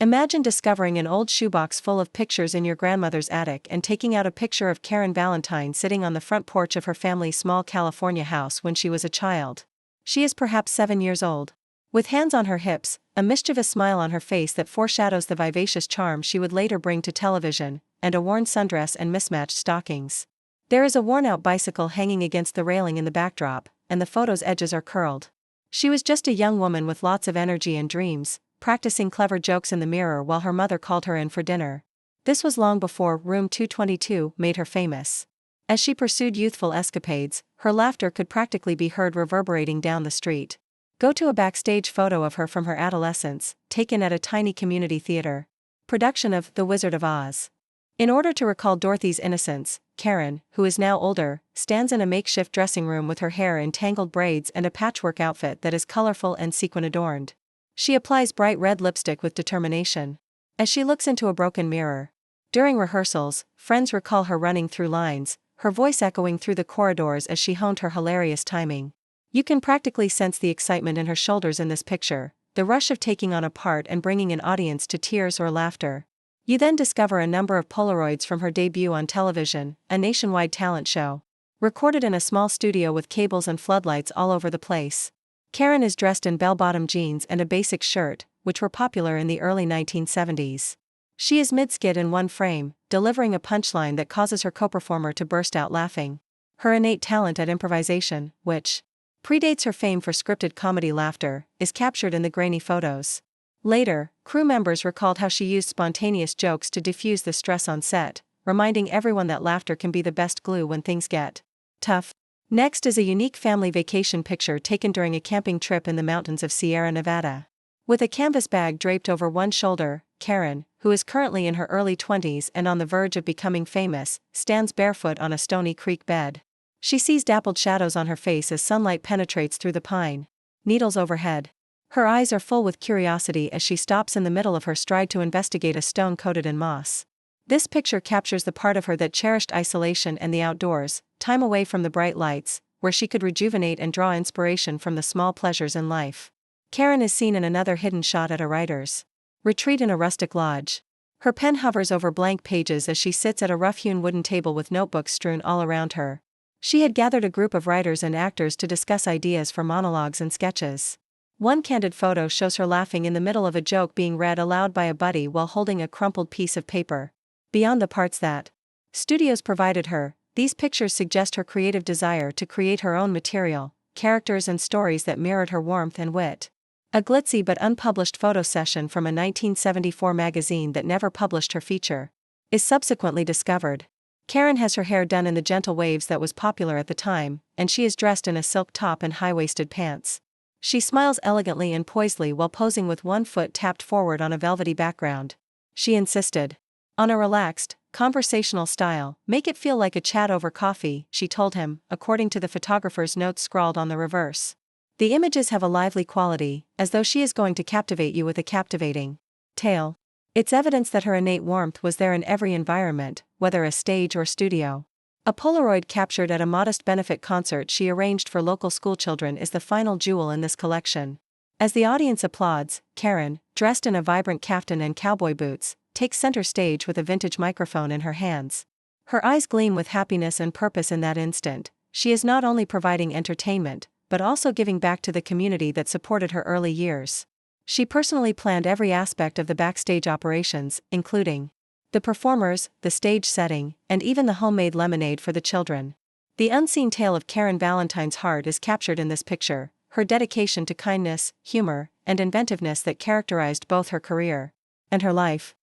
Imagine discovering an old shoebox full of pictures in your grandmother's attic and taking out a picture of Karen Valentine sitting on the front porch of her family's small California house when she was a child. She is perhaps 7 years old. With hands on her hips, a mischievous smile on her face that foreshadows the vivacious charm she would later bring to television, and a worn sundress and mismatched stockings. There is a worn-out bicycle hanging against the railing in the backdrop, and the photo's edges are curled. She was just a young woman with lots of energy and dreams, practicing clever jokes in the mirror while her mother called her in for dinner. This was long before Room 222 made her famous. As she pursued youthful escapades, her laughter could practically be heard reverberating down the street. Go to a backstage photo of her from her adolescence, taken at a tiny community theater production of The Wizard of Oz. In order to recall Dorothy's innocence, Karen, who is now older, stands in a makeshift dressing room with her hair in tangled braids and a patchwork outfit that is colorful and sequin-adorned. She applies bright red lipstick with determination. As she looks into a broken mirror. During rehearsals, friends recall her running through lines, her voice echoing through the corridors as she honed her hilarious timing. You can practically sense the excitement in her shoulders in this picture, the rush of taking on a part and bringing an audience to tears or laughter. You then discover a number of Polaroids from her debut on television, a nationwide talent show. Recorded in a small studio with cables and floodlights all over the place. Karen is dressed in bell-bottom jeans and a basic shirt, which were popular in the early 1970s. She is mid-skit in one frame, delivering a punchline that causes her co-performer to burst out laughing. Her innate talent at improvisation, which predates her fame for scripted comedy laughter, is captured in the grainy photos. Later, crew members recalled how she used spontaneous jokes to diffuse the stress on set, reminding everyone that laughter can be the best glue when things get tough. Next is a unique family vacation picture taken during a camping trip in the mountains of Sierra Nevada. With a canvas bag draped over one shoulder, Karen, who is currently in her early 20s and on the verge of becoming famous, stands barefoot on a stony creek bed. She sees dappled shadows on her face as sunlight penetrates through the pine needles overhead. Her eyes are full with curiosity as she stops in the middle of her stride to investigate a stone coated in moss. This picture captures the part of her that cherished isolation and the outdoors, time away from the bright lights, where she could rejuvenate and draw inspiration from the small pleasures in life. Karen is seen in another hidden shot at a writer's retreat in a rustic lodge. Her pen hovers over blank pages as she sits at a rough-hewn wooden table with notebooks strewn all around her. She had gathered a group of writers and actors to discuss ideas for monologues and sketches. One candid photo shows her laughing in the middle of a joke being read aloud by a buddy while holding a crumpled piece of paper. Beyond the parts that studios provided her, these pictures suggest her creative desire to create her own material, characters and stories that mirrored her warmth and wit. A glitzy but unpublished photo session from a 1974 magazine that never published her feature is subsequently discovered. Karen has her hair done in the gentle waves that was popular at the time, and she is dressed in a silk top and high-waisted pants. She smiles elegantly and poisedly while posing with one foot tapped forward on a velvety background. She insisted on a relaxed, conversational style. "Make it feel like a chat over coffee," she told him, according to the photographer's notes scrawled on the reverse. The images have a lively quality, as though she is going to captivate you with a captivating tale. It's evidence that her innate warmth was there in every environment, whether a stage or studio. A Polaroid captured at a modest benefit concert she arranged for local schoolchildren is the final jewel in this collection. As the audience applauds, Karen, dressed in a vibrant kaftan and cowboy boots, takes center stage with a vintage microphone in her hands. Her eyes gleam with happiness and purpose in that instant. She is not only providing entertainment, but also giving back to the community that supported her early years. She personally planned every aspect of the backstage operations, including the performers, the stage setting, and even the homemade lemonade for the children. The unseen tale of Karen Valentine's heart is captured in this picture, her dedication to kindness, humor, and inventiveness that characterized both her career and her life.